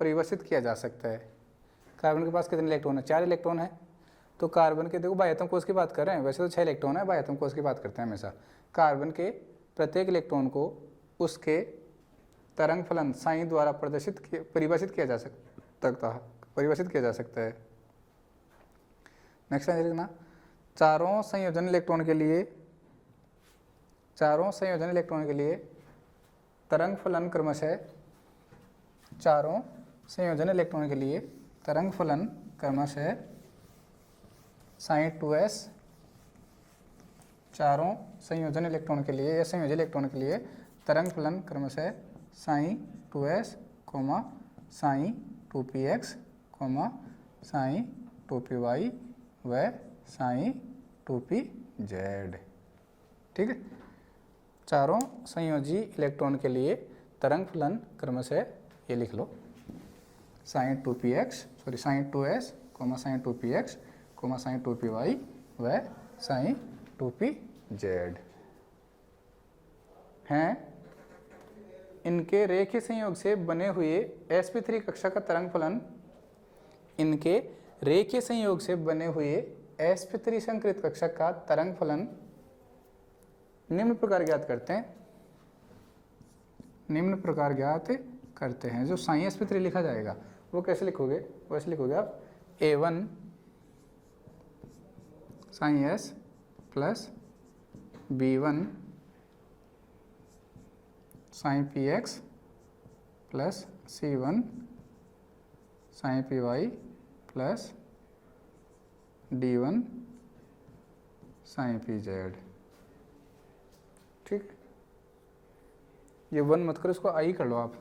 परिभाषित किया जा सकता है। कार्बन के पास कितने इलेक्ट्रॉन है? 4 इलेक्ट्रॉन है। तो कार्बन के, देखो बाह्य आत्म कोश की बात कर रहे हैं, वैसे तो 6 इलेक्ट्रॉन है, बाह्य आत्म कोश की बात करते हैं हमेशा। कार्बन के प्रत्येक इलेक्ट्रॉन को उसके तरंग फलन साइन द्वारा परिभाषित किया जा सकता है। नेक्स्ट लाइन लिखना, चारों संयोजन इलेक्ट्रॉन के लिए तरंग फलन क्रमशः साइन 2s, चारों संयोजन इलेक्ट्रॉन के लिए या संयोजन इलेक्ट्रॉन के लिए तरंग फलन क्रमशः sign 2s, sign 2px, sign 2py व साइन 2pz। ठीक है, चारों संयोजी इलेक्ट्रॉन के लिए तरंग फलन क्रमशः ये लिख लो, sign 2s, sign 2px, sign 2py व साइन 2pz हैं। इनके रेखीय संयोग से बने हुए sp3 कक्षा का तरंग फलन, इनके रेखीय संयोग से बने हुए sp3 संकृत कक्षा का तरंग फलन निम्न प्रकार ज्ञात करते हैं। जो साइन sp3 लिखा जाएगा वो कैसे लिखोगे? वैसे लिखोगे आप a1 sine s plus b1 sine px plus c1 sine py plus d1 sine pz। ठीक, ये 1 मत करो, इसको आई कर लो आप,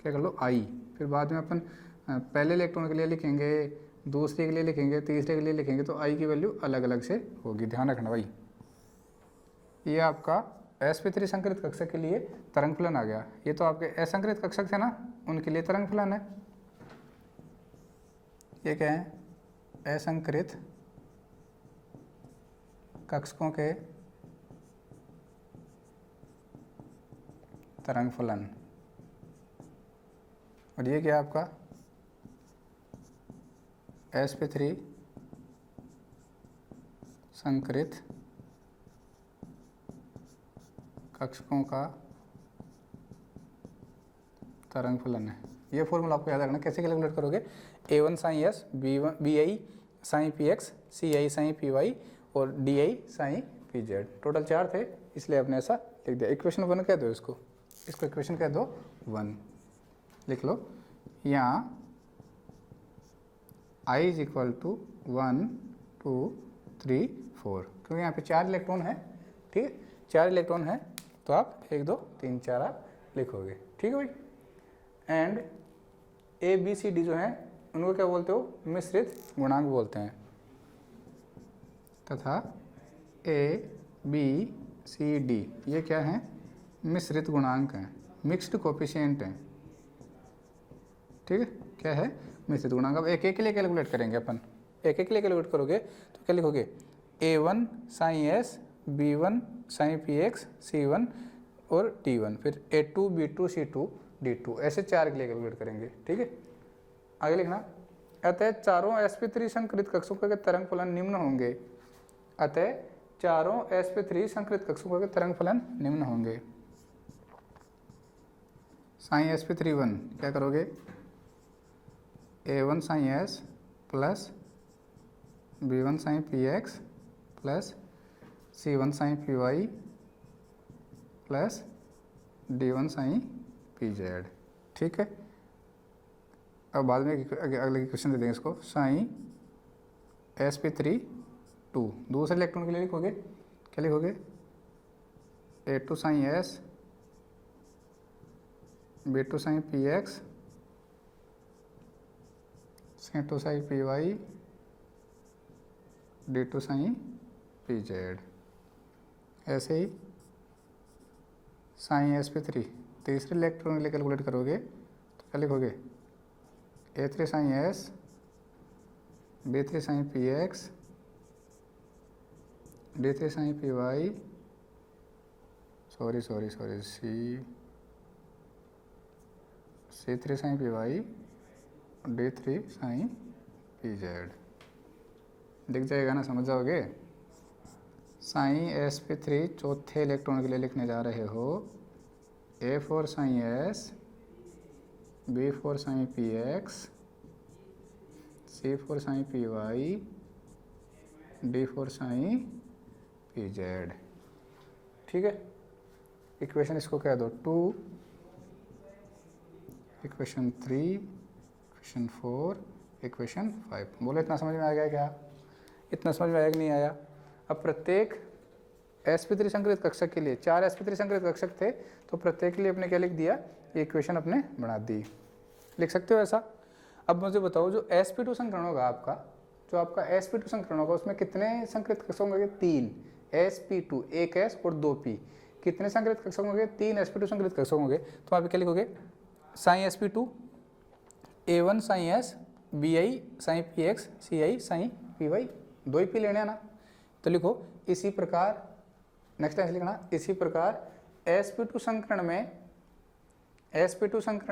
क्या कर लो आई। फिर बाद में अपन पहले इलेक्ट्रॉन के लिए लिखेंगे, दूसरे के लिए लिखेंगे, तीसरे के लिए लिखेंगे, तो आई की वैल्यू अलग अलग से होगी, ध्यान रखना भाई। ये आपका sp3 संकृत कक्षक के लिए तरंग फलन आ गया। ये तो आपके असंकृत कक्षक थे ना, उनके लिए तरंग फलन है। ये क्या है? असंकृत कक्षकों के तरंग फलन। और ये क्या आपका sp3 संकृत कक्षकों का तरंग फलन है। ये फॉर्मूला आपको याद रखना। कैसे कैलकुलेट करोगे? a1 sine s, bi sine px, ci sine py और di साइन pz। टोटल 4 थे, इसलिए आपने ऐसा लिख दिया। इक्वेशन 1 कह दो इसको इक्वेशन कह दो 1 लिख लो। यहाँ i इज इक्वल टू 1 2 3 4, क्योंकि यहाँ पे 4 इलेक्ट्रॉन है। ठीक है, 4 इलेक्ट्रॉन है तो आप 1 2 3 4 आप लिखोगे। ठीक है भाई। And A B C D जो है उनको क्या बोलते हो? मिश्रित गुणांक बोलते हैं। तथा ए बी सी डी ये क्या है? मिश्रित गुणांक हैं, मिक्स्ड कोफिशिएंट हैं। ठीक है, क्या है? मिश्रित गुणांक। अब एक एक के लिए कैलकुलेट करेंगे अपन। एक एक के लिए कैलकुलेट करोगे तो क्या लिखोगे? a1 sine s, b1 sine px, c1 और d1, फिर a2 b2 c2 d2, ऐसे 4 के लिए कैलकुलेट करेंगे। ठीक है, आगे लिखना। अतः चारों sp3 संकृत कक्षकों के तरंग फलन निम्न होंगे। अतः चारों sp3 संकृत कक्षकों के तरंग फलन निम्न होंगे। साइन sp3 क्या करोगे? a1 sine s plus b1 sine px plus c1 sine py plus d1 sine pz। ठीक है, अब बाद में अगले क्वेश्चन दे देंगे इसको। साइन sp3 2 दूसरे इलेक्ट्रॉन के लिए लिखोगे, क्या लिखोगे? a2 sine s, b2 sine px, c2 sine py, d2 sine pz। ऐसे ही साइन sp3 तीसरे इलेक्ट्रॉन के लिए कैलकुलेट करोगे तो क्या लिखोगे? a3 sine s, b3 sine px, d3 sine py, c3 sine py D3 sine PZ दिख जाएगा ना, समझ जाओगे। साइन sp3 चौथे इलेक्ट्रॉन के लिए लिखने जा रहे हो, A for psi S, B for psi PX, C for psi PY, D for psi PZ। ठीक है, इक्वेशन इसको कह दो 2, इक्वेशन 3, इक्वेशन 4, इक्वेशन 5। बोलो इतना समझ में आ गया क्या? इतना समझ में आया कि नहीं आया? अब प्रत्येक sp3 संकरित कक्षक के लिए 4 sp3 संकरित कक्षक थे, तो प्रत्येक के लिए अपने क्या लिख दिया, ये इक्वेशन अपने बना दी। लिख सकते हो ऐसा। अब मुझे बताओ, जो sp2 संकरण होगा आपका, जो आपका sp2 संकरण होगा, उसमें कितने संकरित कक्षक होंगे? 3 sp2, एक s और 2 p। कितने संकरित कक्षक होंगे? 3 sp2 संकरित कक्षक होंगे। तो वहाँ पे क्या लिखोगे? Sine sp2, a1 sine s, bi sine px, ci sine py, 2 ही पी लेने हैं ना। तो लिखो इसी प्रकार, नेक्स्ट ऐसे लिखना, इसी प्रकार sp2 संकरण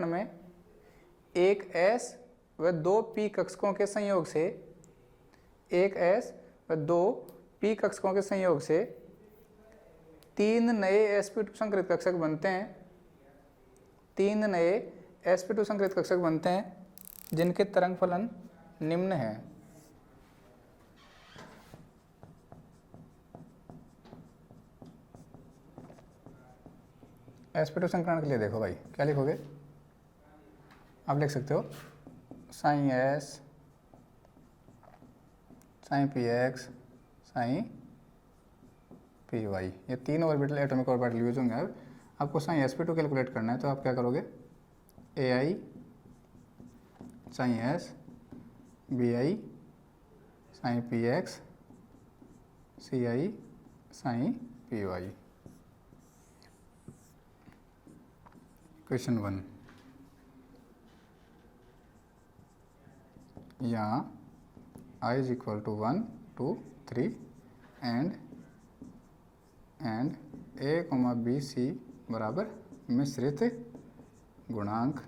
में एक s व 2 p कक्षकों के संयोग से, एक s व 2 p कक्षकों के संयोग से 3 नए sp2 संकरित कक्षक बनते हैं। 3 नए sp2 संकरित कक्षक बनते हैं जिनके तरंग फलन निम्न है। sp2 संकरण के लिए देखो भाई, क्या लिखोगे? आप लिख सकते हो sine s, sine px, sine py, ये 3 ऑर्बिटल एटॉमिक ऑर्बिटल यूज होंगे। अब आपको साइन sp2 कैलकुलेट करना है, तो आप क्या करोगे? ai sine s, bi sine px, ci sine py। Question 1, यहाँ I is equal to 1, 2, 3 and A, B, C बराबर मिश्रित गुणांक।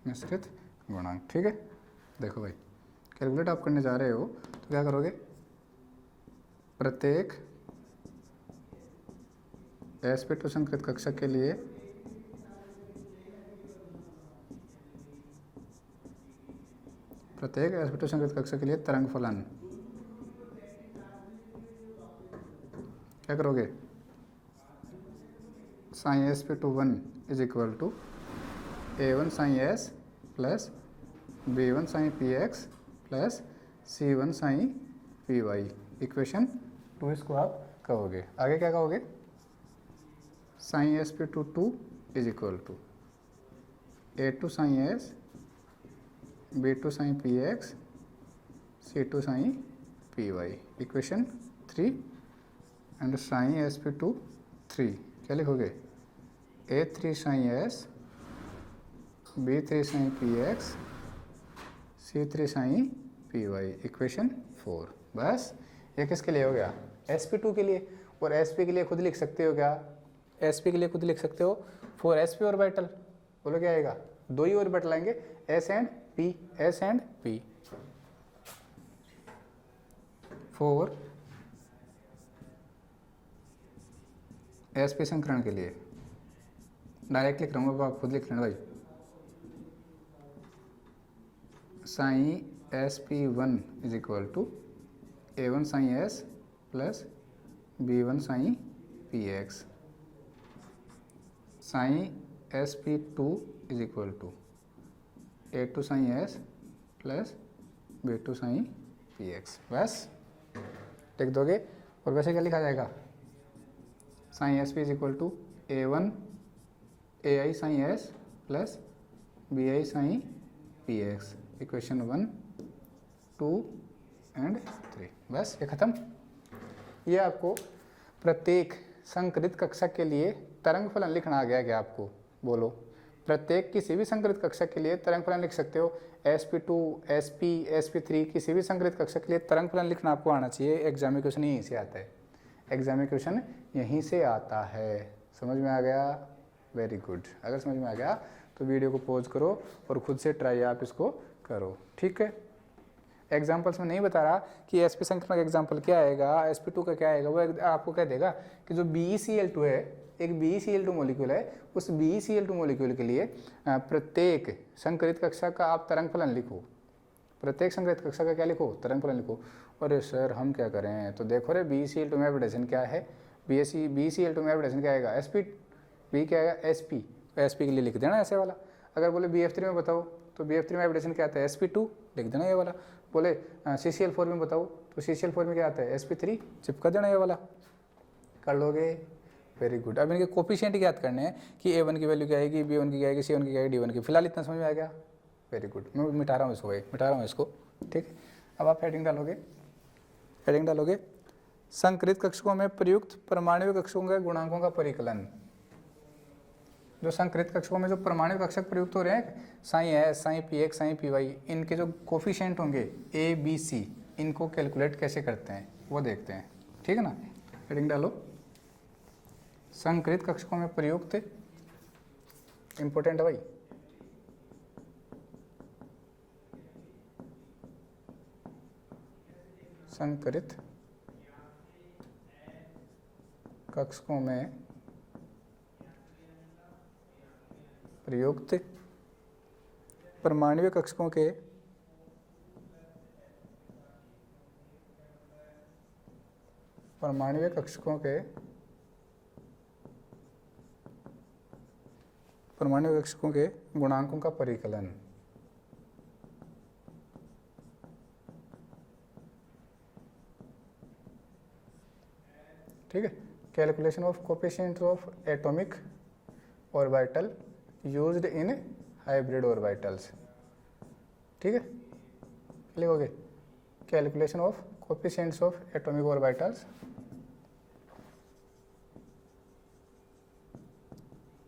मिश्रित गुणांक, ठीक है। देखो भाई, कैलकुलेट आप करने जा रहे हो, तो क्या करोगे? प्रत्येक sp2 संकरित कक्षक के लिए तरंग फलन क्या करोगे? Sine sp21 is equal to a1 sine s plus b1 sine px plus c1 sine py। Equation 2 इसको आप कहोगे। आगे क्या कहोगे? Sine sp22 is equal to a2 sine s, b2 sine px, c2 sine py। Equation 3 and sine sp2 3 क्या लिखोगे? a3 sine s, b3 sine px, c3 sine py। Equation 4। बस ये किसके लिए हो गया? sp2 के लिए। और sp के लिए खुद लिख सकते हो क्या? sp के लिए खुद लिख सकते हो 4 sp ऑर्बिटल। बोलो क्या आएगा? 2 ही ऑर्बिटल आएंगे, s and p, s and p। 4 sp संकरण के लिए डायरेक्ट लिख रहा हूँ, आप खुद लिख लेना भाई। Sine sp1 is equal to a1 sine s plus b1 sine px। Sine sp2 is equal to a2 sine s plus b2 sine px। बस लिख दोगे। और वैसे क्या लिखा जाएगा? Sine sp is equal to a1 ai sine s plus bi sine px। Equation 1, 2 and 3। बस ये खत्म। ये आपको प्रत्येक संकरित कक्षक के लिए तरंग फलन लिखना आ गया क्या आपको? बोलो। प्रत्येक किसी भी संकरित कक्षक के लिए तरंग फलन लिख सकते हो। sp2, sp, sp3 किसी भी संकरित कक्षक के लिए तरंग फलन लिखना आपको आना चाहिए। एग्जाम क्वेश्चन यहीं से आता है। एग्जाम क्वेश्चन यहीं से आता है। समझ में आ गया? Very good. अगर समझ में आ गया तो वीडियो को पॉज करो और खुद से ट्राई आप इसको करो, ठीक है। एग्जाम्पल्स में नहीं बता रहा कि sp संक्रमण का एग्जाम्पल क्या आएगा, sp2 का क्या आएगा, वो आपको कह देगा कि जो BeCl2 है, एक BeCl2 मॉलिक्यूल है, उस BeCl2 मॉलिक्यूल के लिए प्रत्येक संकरित कक्षा का आप तरंग फलन लिखो। प्रत्येक संकरित कक्षा का क्या लिखो, तरंग फलन लिखो। अरे सर हम क्या करें, तो देखो रे BeCl2 में एप्लिडेशन क्या है, BeCl2 में एप्लिडेशन क्या आएगा, B क्या आएगा, sp, तो sp के लिए लिख देना ऐसे वाला। अगर बोले BF3 में बताओ तो BF3 में एप्लिडेशन क्या आता है, sp2, लिख देना ये वाला। बोले CCl4 में बताओ तो CCl4 में क्या आता है, sp3, चिपका देना ये वाला। कर लोगे, वेरी गुड। अब इनके कोफिशिएंट ज्ञात करने हैं कि A1 की वैल्यू क्या आएगी, B1 की क्या आएगी, C1 की क्या आएगी, D1 की। फिलहाल इतना समझ में आ गया, वेरी गुड। मैं मिटा रहा हूँ इसको भाई, मिटा रहा हूँ इसको, ठीक है। अब आप हेडिंग डालोगे, संकरित कक्षकों में प्रयुक्त परमाणु कक्षकों के गुणांकों का परिकलन। जो संकरित कक्षकों में जो परमाणु कक्षक प्रयुक्त हो रहे हैं, Sai S, Sai P1, Sai Py, इनके जो कोफिशिएंट होंगे A, B, C, इनको कैलकुलेट कैसे करते हैं वो देखते हैं, ठीक है ना। हेडिंग डालो, संकरित कक्षकों में प्रयुक्त, इंपॉर्टेंट है भाई, संकरित कक्षकों में प्रयुक्त परमाणु कक्षकों के गुणांकों का परिकलन। ठीक है, calculation of coefficient of atomic orbital used in hybrid orbitals, ठीक है। लिखोगे calculation of coefficients of atomic orbitals,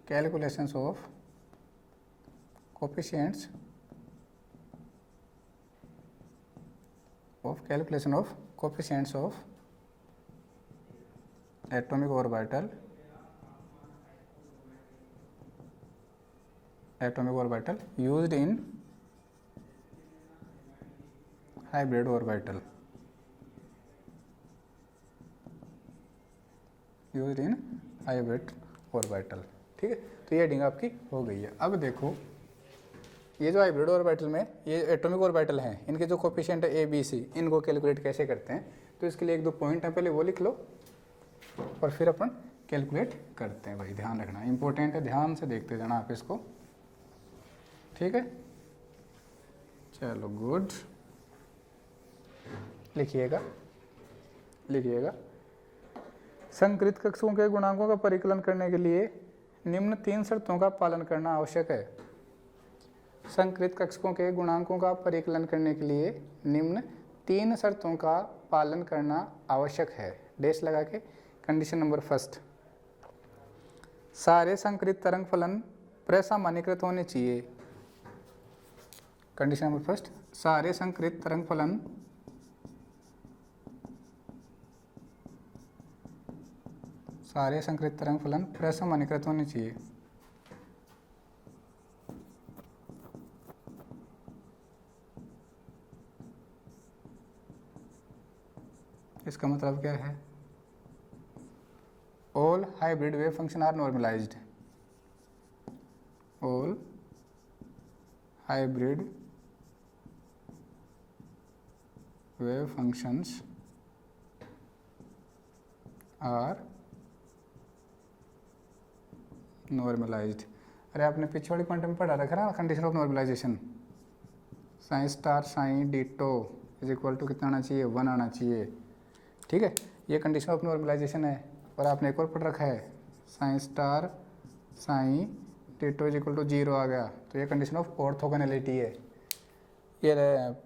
calculations of coefficients of calculation of coefficients of atomic orbital used in hybrid orbital, ठीक है। तो ये हेडिंग आपकी हो गई है। अब देखो ये जो हाइब्रिड ऑर्बिटल में ये एटॉमिक ऑर्बिटल हैं, इनके जो कोफिशिएंट है A, B, C, इनको कैलकुलेट कैसे करते हैं, तो इसके लिए एक दो पॉइंट है, पहले वो लिख लो और फिर अपन कैलकुलेट करते हैं भाई। ध्यान रखना, इंपॉर्टेंट है, ध्यान से देखते जाना आप इसको, ठीक है। चलो गुड, लिखिएगा संकरित कक्षकों के गुणांकों का परिकलन करने के लिए निम्न 3 शर्तों का पालन करना आवश्यक है। संकरित कक्षकों के गुणांकों का परिकलन करने के लिए निम्न 3 शर्तों का पालन करना आवश्यक है, डैश लगा के। कंडीशन नंबर फर्स्ट, सारे संकरित तरंग फलन प्रसामान्यीकृत होने चाहिए। कंडीशन नंबर फर्स्ट, सारे संकरित तरंग फलन प्रसामान्यीकृत होने चाहिए। इसका मतलब क्या है, all hybrid wave function are normalised, all hybrid wave functions are normalised. अरे आपने पीछे वाली पॉइंट में पढ़ा रखा ना, condition of normalisation, psi star psi d tau is equal to कितना आना चाहिए, 1 आना चाहिए, ठीक है। ये कंडीशन ऑफ नॉर्मलाइजेशन है। और आपने एक और पढ़ रखा है, psi star psi d tau is equal to 0 आ गया, तो ये कंडीशन ऑफ ऑर्थोगोनैलिटी है। ये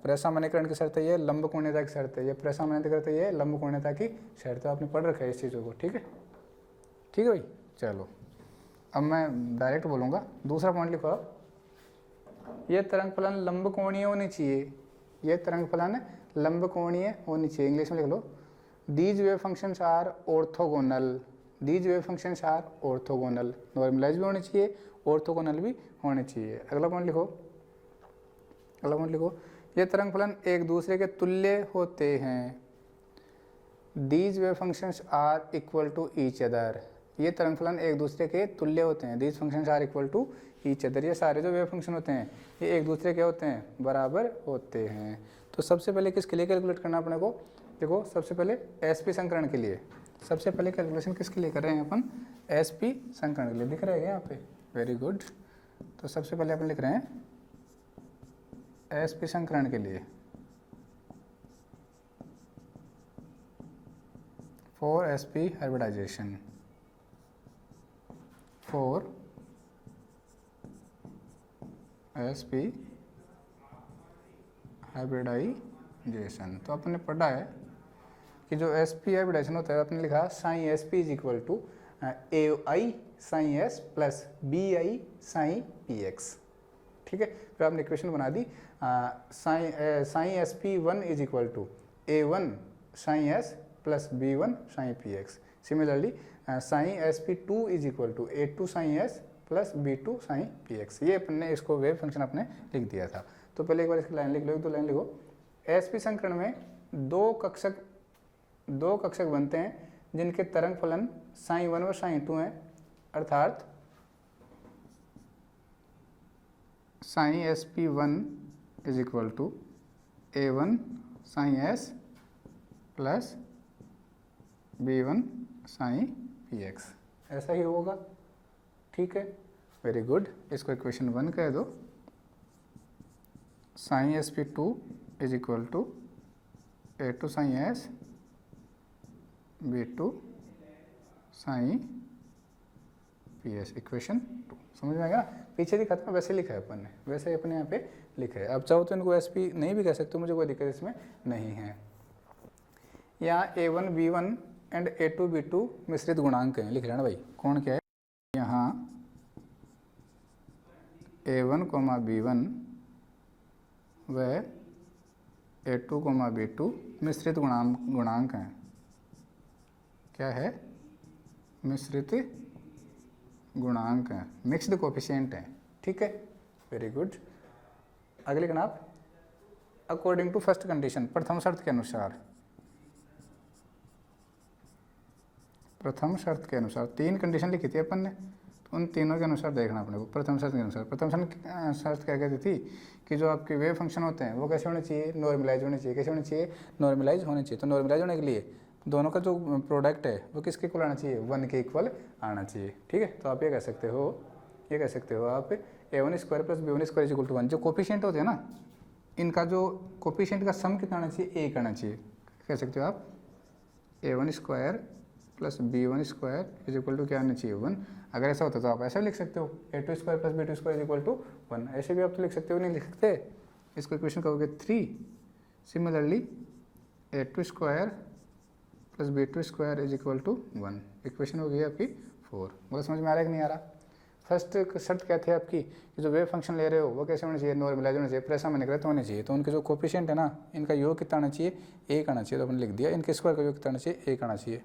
प्रसामान्यीकरण की शर्त है, ये लंब कोणीयता की शर्त है, ये प्रसामान्यीकरण है, ये लंब कोणीयता की शर्त है। आपने पढ़ रखा है इस चीज़ों को, ठीक है भाई। चलो अब मैं डायरेक्ट बोलूँगा, दूसरा पॉइंट लिखो आप, ये तरंग फलन लंब कोणीय होनी चाहिए, ये तरंग फलन लंब कोणीय होनी चाहिए। इंग्लिश में लिख लो, these wave functions are orthogonal, these wave functions are orthogonal, normalize भी होनी चाहिए, ऑर्थोगोनल भी होने चाहिए। अगला पॉइंट लिखो, अगला पॉइंट लिखो, ये तरंग फलन एक दूसरे के तुल्य होते हैं। These wave functions are equal to each other, ये तरंग फलन एक दूसरे के तुल्य होते हैं। These functions are equal to each other, ये सारे जो वेव फंक्शन होते हैं ये एक दूसरे के होते हैं, बराबर होते हैं। तो सबसे पहले किसके लिए कैलकुलेट करना अपने को, देखो सबसे पहले एसपी संकरण के लिए, सबसे पहले कैलकुलेशन किसके लिए कर रहे हैं अपन, एसपी संकरण के लिए। दिख रहा है यहाँ पे, वेरी गुड। तो सबसे पहले अपन लिख रहे हैं एसपी संकरण के लिए, for sp hybridisation, for sp hybridisation. तो आपने पढ़ा है कि जो एसपी हाइब्रिडाइजेशन होता है, आपने लिखा sine S P is equal to A I sine S plus B I sine P X, ठीक है। फिर आपने इक्वेशन बना दी, sine S P one is equal to A one sign S plus B one sign P X. Similarly sine S P two is equal to A two sign S plus B two sign P X. ये अपन ने इसको wave function आपने लिख दिया था। तो पहले एक बार इसकी लाइन लिख लो, एक दो लाइन लिखो। एस पी संकरण में दो कक्षक बनते हैं जिनके तरंग फलन साइन वन व साइन टू हैं, अर्थात psi S P one is equal to A one sign S plus B one sign P X, ऐसा ही होगा, ठीक है, वेरी गुड। इसको इक्वेशन 1 कह दो। Psi S P two is equal to A two sign S B two sign P S, equation 2। समझ में आएगा, पीछे दिखा था वैसे लिखा है अपन ने, वैसे ही अपने यहाँ पे लिखा है। अब चाहो तो इनको एस पी नहीं भी कह सकते, मुझे कोई दिक्कत इसमें नहीं है। यहाँ A one B one and A two B two मिश्रित गुणांक हैं, लिख लेना भाई कौन क्या है। यहाँ A one comma B one व ए टू कोमा बी टू मिश्रित गुणांक हैं। क्या है, मिश्रित गुणांक हैं, मिक्स्ड कोफिशिएंट हैं, ठीक है, वेरी गुड। आगे लिखना आप, अकॉर्डिंग टू फर्स्ट कंडीशन, प्रथम शर्त के अनुसार, प्रथम शर्त के अनुसार 3 कंडीशन लिखी थी अपन ने, तो उन तीनों के अनुसार देखना अपने को। प्रथम शर्त के अनुसार, प्रथम शर्त क्या कहती थी कि जो आपके वेव फंक्शन होते हैं वो कैसे होने चाहिए, नॉर्मलाइज होने चाहिए। कैसे होने चाहिए, नॉर्मलाइज होने चाहिए। तो नॉर्मलाइज होने के लिए दोनों का जो प्रोडक्ट है वो किसके इक्वल आना चाहिए, 1 के इक्वल आना चाहिए, ठीक है। तो आप ये कह सकते हो, ये कह सकते हो आप A one square plus B one square equal to 1। जो कोफिशिएंट होते हैं ना, इनका जो कोफिशिएंट का सम कितना आना चाहिए, 1 आना चाहिए। कह सकते हो आप A one square plus B one square is equal to क्या आना चाहिए, 1। अगर ऐसा होता तो आप ऐसा लिख सकते हो, A two square plus B two square is equal to 1। ऐसे भी आप तो लिख सकते हो, नहीं लिख सकते, इसको इक्वेशन कहोगे 3। Similarly A two square plus B two square is equal to 1, equation हो गई आपकी 4। बोला समझ में आ रहा है कि नहीं आ रहा। फर्स्ट शर्त क्या थी आपकी कि जो वेव फंक्शन ले रहे हो वो कैसे होना चाहिए, नॉर्मलाइज होना चाहिए, प्रेशर में निकले होने चाहिए। तो उनके जो कोफिशिएंट है ना, इनका योग कितना आना चाहिए, 1 आना चाहिए। तो अपन लिख दिया, इनके स्क्वायर का योग कितना आना चाहिए, 1 आना चाहिए,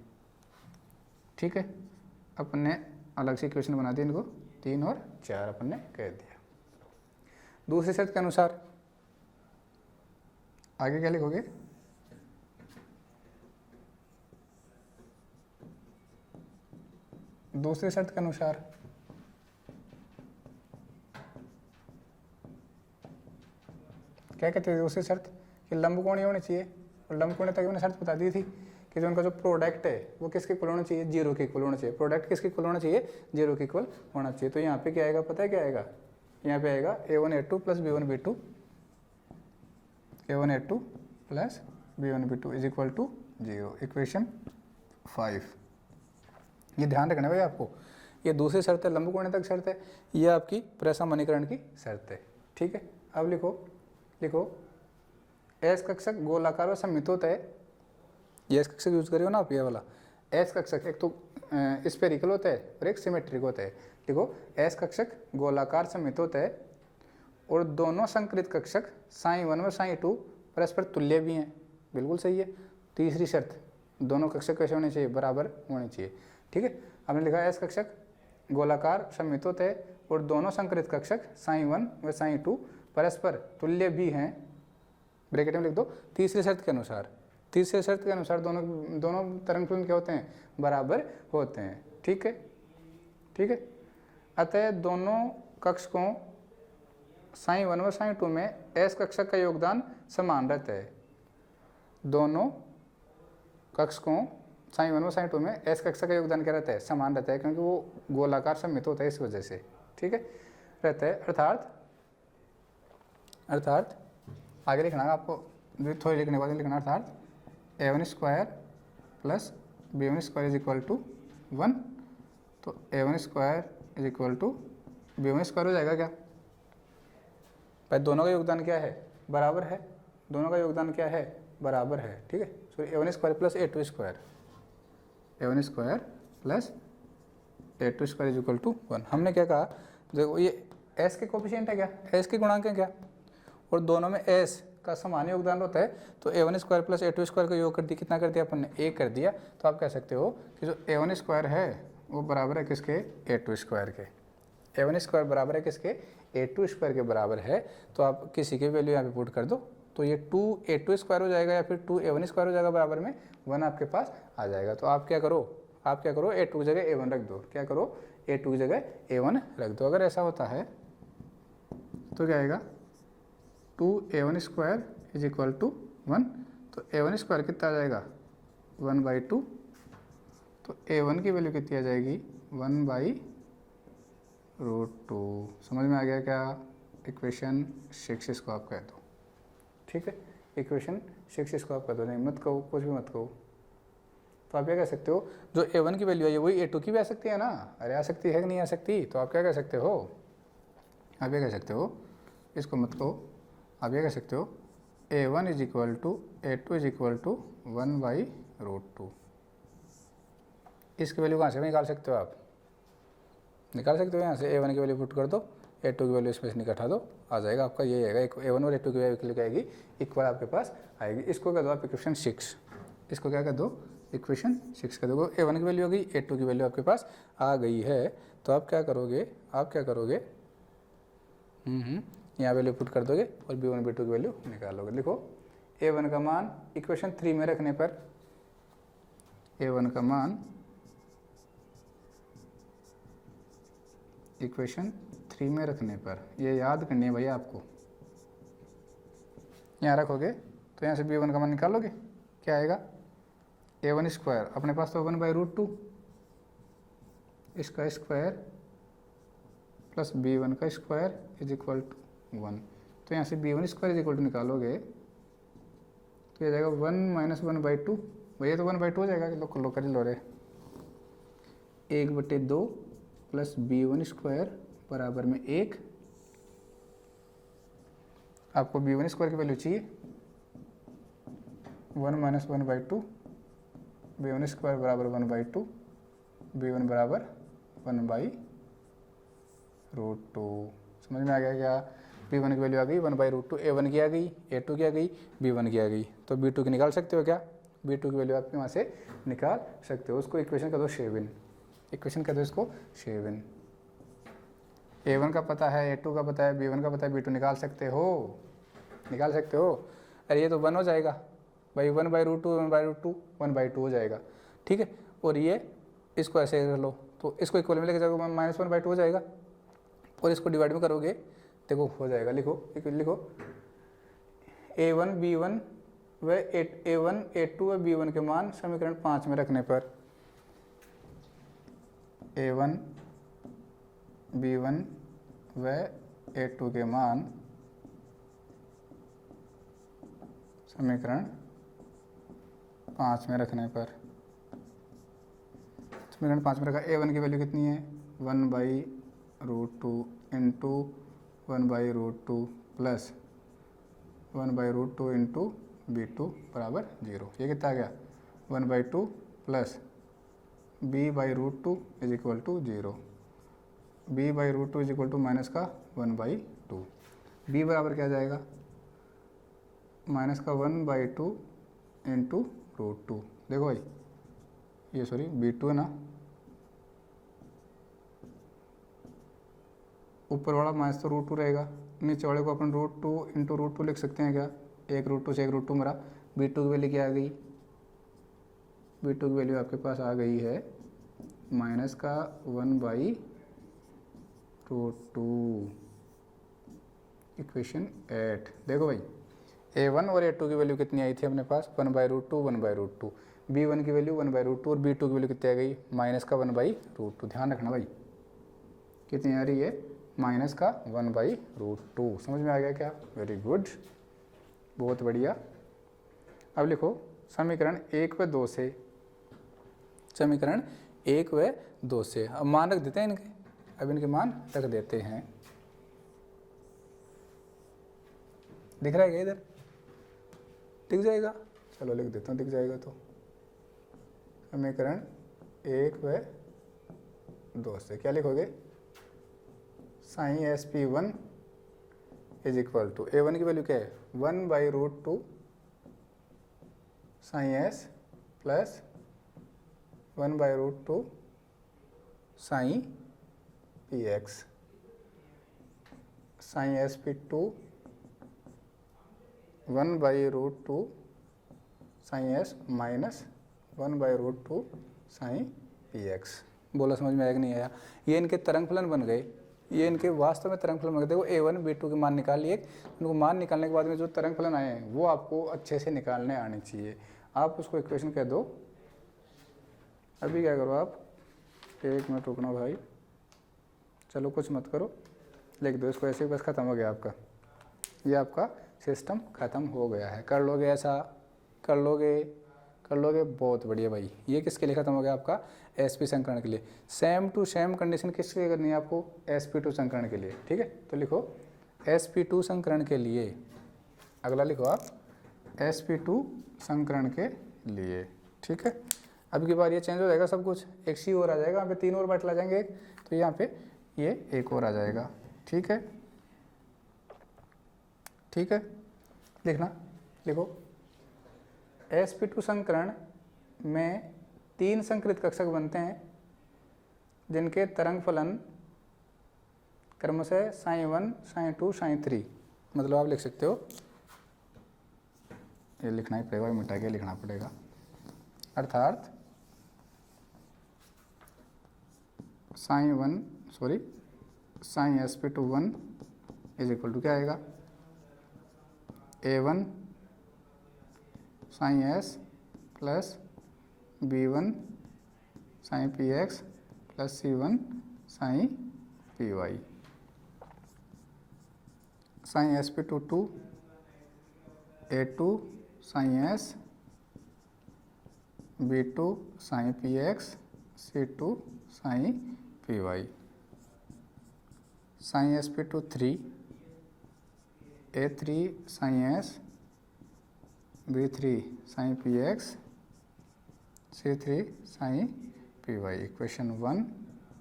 ठीक है। अपन ने अलग से इक्वेशन बना दी, इनको 3 और 4 अपन ने कह दिया। दूसरी शर्त के अनुसार आगे क्या लिखोगे, दूसरी शर्त के अनुसार क्या कहते हैं, दूसरी शर्त कि लंबकोणीय होनी चाहिए। और लंबकोणीय तक मैंने शर्त बता दी थी कि जो उनका जो प्रोडक्ट है वो किसके इक्वल होना चाहिए, 0 के इक्वल होना चाहिए। प्रोडक्ट किसके इक्वल होना चाहिए, 0 के इक्वल होना चाहिए। तो यहाँ पे क्या आएगा, पता है क्या आएगा, यहाँ पे आएगा a1 a2 plus b1 b2, a1 a2 plus b1 b2 is equal to 0, equation 5। ये ध्यान रखना भाई आपको, ये दूसरी शर्त है, लंबकोणीय तक शर्त है, ये आपकी प्रसमनीकरण की शर्त है, ठीक है। अब लिखो, लिखो एस कक्षक गोलाकार व सममित होता है। ये एस कक्षक यूज करियो ना आप, ये वाला एस कक्षक एक तो स्फेरिकल होता है और एक सिमेट्रिक होता है। देखो एस कक्षक गोलाकार सममित होता है और दोनों संकृत कक्षक साइन 1 व साइन 2 परस्पर तुल्य भी हैं, बिल्कुल सही है। तीसरी शर्त, दोनों कक्षक कैसे होने चाहिए, बराबर होने चाहिए। ठीक है, हमने लिखा एस कक्षक गोलाकार सममित होते हैं और दोनों संकरित कक्षक साइन 1 व साइन 2 परस्पर तुल्य भी हैं, ब्रैकेट में लिख दो, तीसरी शर्त के अनुसार दोनों तरंग फलन क्या होते हैं, बराबर होते हैं। ठीक है, अतः दोनों कक्षकों साइन 1 व साइन 2 में एस कक्षक का योगदान समान रहता है। दोनों कक्षकों साइन 1 व साइन 2 में एस कक्षक का योगदान क्या रहता है, समान रहता है, क्योंकि वो गोलाकार सममित होता है इस वजह से। ठीक है, रहता है, अर्थात आगे लिखना है आपको, थोड़ी लिखने के बाद लिखना, अर्थात a1 square plus b1 square is equal to 1, तो a1 square is equal to b1 square हो जाएगा क्या भाई, दोनों का योगदान क्या है, बराबर है, दोनों का योगदान क्या है, बराबर है। ठीक है, so a1 square plus a2 square, a1 square plus a2 square is equal to 1। हमने क्या कहा, देखो ये s के कोफिशिएंट है क्या, s के गुणांक है क्या, और दोनों में s का समान योगदान होता है, तो a1 square plus a2 square का योग कर दिया, कितना कर दिया अपन ने, 1 कर दिया। तो आप कह सकते हो कि जो a1 स्क्वायर है वो बराबर है किसके, a2 स्क्वायर के, a1 स्क्वायर बराबर है किसके, a2 स्क्वायर के बराबर है। तो आप किसी की वैल्यू यहाँ पे पुट कर दो, तो ये 2a2 स्क्वायर हो जाएगा या फिर 2a1 स्क्वायर हो जाएगा, बराबर में 1 आपके पास आ जाएगा। तो आप क्या करो, a2 की जगह a1 रख दो, क्या करो, a2 की जगह a1 रख दो। अगर ऐसा होता है तो क्या आएगा, 2a1 square is equal to 1, तो a1 स्क्वायर कितना आ जाएगा, 1/2, तो a1 की वैल्यू कितनी आ जाएगी, 1/√2। समझ में आ गया क्या, इक्वेशन 6 इसको आप कह दो। ठीक है, इक्वेशन 6 इसको आप कह दो, नहीं मत कहो, कुछ भी मत कहो। तो आप क्या कह सकते हो, जो a1 की वैल्यू है वही a2 की भी आ सकती है ना, अरे आ सकती है कि नहीं आ सकती, तो आप क्या कह सकते हो, आप ये कह सकते हो, इसको मत कहो, आप ये कह सकते हो a1 is equal to a2 is equal to 1/√2। इसकी वैल्यू कहाँ से निकाल सकते हो, आप निकाल सकते हो यहाँ से, a1 की वैल्यू पुट कर दो, a2 की वैल्यू इसमें से निकाल दो, आ जाएगा आपका, ये आएगा a1 और a2 की वैल्यू क्या आएगी, इक्वल आपके पास आएगी। इसको कह दो आप इक्वेशन 6, इसको क्या कर दो, इक्वेशन 6 कर दो। a1 की वैल्यू आ गई, a2 की वैल्यू आपके पास आ गई है। तो आप क्या करोगे, यहाँ वैल्यू पुट कर दोगे और b1 b2 की वैल्यू निकालोगे। लिखो, a1 का मान इक्वेशन 3 में रखने पर, a1 का मान इक्वेशन 3 में रखने पर, ये याद करनी है भैया आपको, यहाँ रखोगे तो यहाँ से b1 का मान निकालोगे, क्या आएगा, a1 स्क्वायर, अपने पास तो 1/√2, इसका स्क्वायर प्लस b1 का स्क्वायर इज इक्वल टू 1। तो यहाँ से b1 square is equal to निकालोगे तो ये जाएगा 1 - 1/2, भैया तो 1/2 हो जाएगा, लो कर लो रे, 1/2 प्लस b1 स्क्वायर बराबर में 1। आपको b1 स्क्वायर की वैल्यू चाहिए, 1 - 1/2, b1 स्क्वायर बराबर 1/2, b1 बराबर 1/√2। समझ में आ गया क्या, b1 की वैल्यू आ गई 1/√2, a1 की आ गई, a2 की आ गई, b1 की आ गई, तो b2 की निकाल सकते हो क्या, b2 की वैल्यू आपके वहाँ से निकाल सकते हो। उसको इक्वेशन कर दो 7, इक्वेशन कर दो इसको 7। a1 का पता है, a2 का पता है, b1 का पता है, b2 निकाल सकते हो। अरे ये तो 1 हो जाएगा भाई, 1/√2 1/2 1/2 हो जाएगा। ठीक है, और ये इसको ऐसे कर लो, तो इसको इक्वल में लेके जाओगे, -1/2 हो जाएगा, और इसको डिवाइड में करोगे, देखो हो जाएगा। लिखो a1 b1 व a1 a2 व b1 के मान समीकरण 5 में रखने पर, a1 b1 व a2 के मान समीकरण 5 में रखने पर, समीकरण 5 में रखा, a1 की वैल्यू कितनी है, 1/√2 इंटू 1/√2 प्लस 1/√2 इंटू b2 बराबर 0। ये कितना आ गया, 1/2 plus b/√2 is equal to 0, b/√2 is equal to minus का 1/2, b बराबर क्या जाएगा, माइनस का 1/2 इंटू √2। देखो भाई, ये सॉरी b2 है ना, ऊपर वाला माइनस तो √2 रहेगा, नीचे वाले को अपन √2 इंटू √2 लिख सकते हैं क्या, एक √2 से एक √2 मेरा। b2 की वैल्यू क्या आ गई, b2 की वैल्यू आपके पास आ गई है माइनस का 1/√2। इक्वेशन 8 देखो भाई, a1 और a2 की वैल्यू कितनी आई थी अपने पास, 1/√2 1/√2। b1 की वैल्यू 1/√2 और b2 की वैल्यू कितनी आ गई, माइनस का 1/√2। ध्यान रखना भाई, कितनी आ रही है, माइनस का 1/√2। समझ में आ गया क्या, वेरी गुड, बहुत बढ़िया। अब लिखो समीकरण 1 व 2 से, समीकरण 1 व 2 से अब मान रख देते हैं इनके, अब इनके मान रख देते हैं। दिख रहा है क्या, इधर दिख जाएगा, चलो लिख देता हूँ, दिख जाएगा तो। समीकरण 1 व 2 से क्या लिखोगे, sign SP1 is equal to, a1 की वैल्यू क्या है 1/√2 sine S plus 1/√2 sine PX, sine SP2 1/√2 sine S minus 1/√2 sine PX। बोला समझ में आया कि नहीं आया। ये इनके तरंग फलन बन गए, ये इनके वास्तव में तरंग फलन बन गए। देखो a1 b2 के मान निकाल लिए, उनको मान निकालने के बाद में जो तरंग फलन आए हैं वो आपको अच्छे से निकालने आने चाहिए। आप उसको इक्वेशन कह दो। अभी क्या करो आप, 1 मिनट रुकना भाई, चलो कुछ मत करो, लिख दो इसको ऐसे ही, बस ख़त्म हो गया आपका, ये आपका सिस्टम ख़त्म हो गया है। कर लोगे ऐसा, कर लोगे, कर लोगे, बहुत बढ़िया भाई। ये किसके लिए ख़त्म हो गया आपका, SP संकरण के लिए। सेम टू सेम कंडीशन किसके लिए करनी है आपको, SP2 संकरण के लिए। ठीक है, तो लिखो SP2 संकरण के लिए, अगला लिखो आप SP2 संकरण के लिए। ठीक है, अब की बार ये चेंज हो जाएगा सब कुछ, एक सी और आ जाएगा, यहाँ पे 3 और बैठला जाएंगे एक, तो यहाँ पे ये एक और आ जाएगा। ठीक है, ठीक है, लिखना, लिखो SP2 संकरण में 3 संकृत कक्षक बनते हैं जिनके तरंग फलन क्रमशः sin1 sin2 sin3, मतलब आप लिख सकते हो, ये लिखना ही पड़ेगा, मिटा के लिखना पड़ेगा, अर्थात sin SP2 1 is equal to क्या आएगा, a1 sin S plus b1 sin PX plus c1 sin PY, sin SP2 2 a2 sin S b2 sin PX c2 sin PY, sin SP2 3 a3 sin S b3 sin PX c3 sin PY। Equation 1,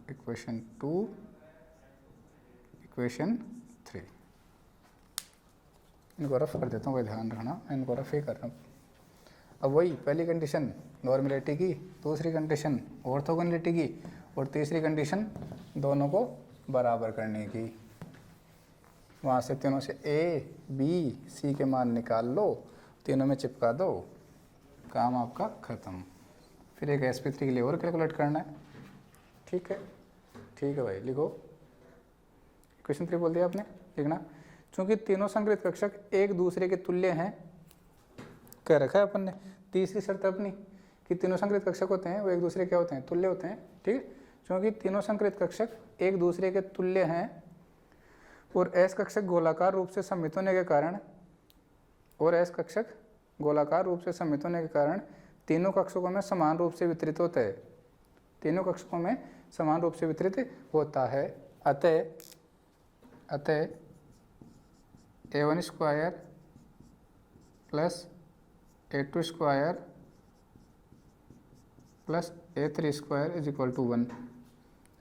equation 2, equation 3। इनको rough कर देता हूँ, भाई ध्यान रखना, इनको rough ही कर रहा हूँ। अब वही पहली कंडीशन नॉर्मलिटी की, दूसरी कंडीशन ऑर्थोगोनलिटी की, और तीसरी कंडीशन दोनों को बराबर करने की। वहाँ से तीनों से A, B, C के मान निकाल लो, तीनों में चिपका दो, काम आपका ख़त्म। फिर एक SP3 के लिए और कैलकुलेट करना है। ठीक है, ठीक है भाई, लिखो इक्वेशन 3 बोल दिया आपने, लिखना। चूंकि तीनों संकृत कक्षक एक दूसरे के तुल्य हैं, कह रखा है अपन ने, तीसरी शर्त अपनी कि तीनों संकृत कक्षक होते हैं वो एक दूसरे के होते हैं, तुल्य होते हैं। ठीक है, चूंकि तीनों संकृत कक्षक एक दूसरे के तुल्य हैं और S कक्षक गोलाकार रूप से सममित होने के कारण, और S कक्षक गोलाकार रूप से सममित होने के कारण तीनों कक्षकों में समान रूप से वितरित होता है, तीनों कक्षकों में समान रूप से वितरित होता है। अतः a1 square plus a2 square plus a3 square is equal to 1।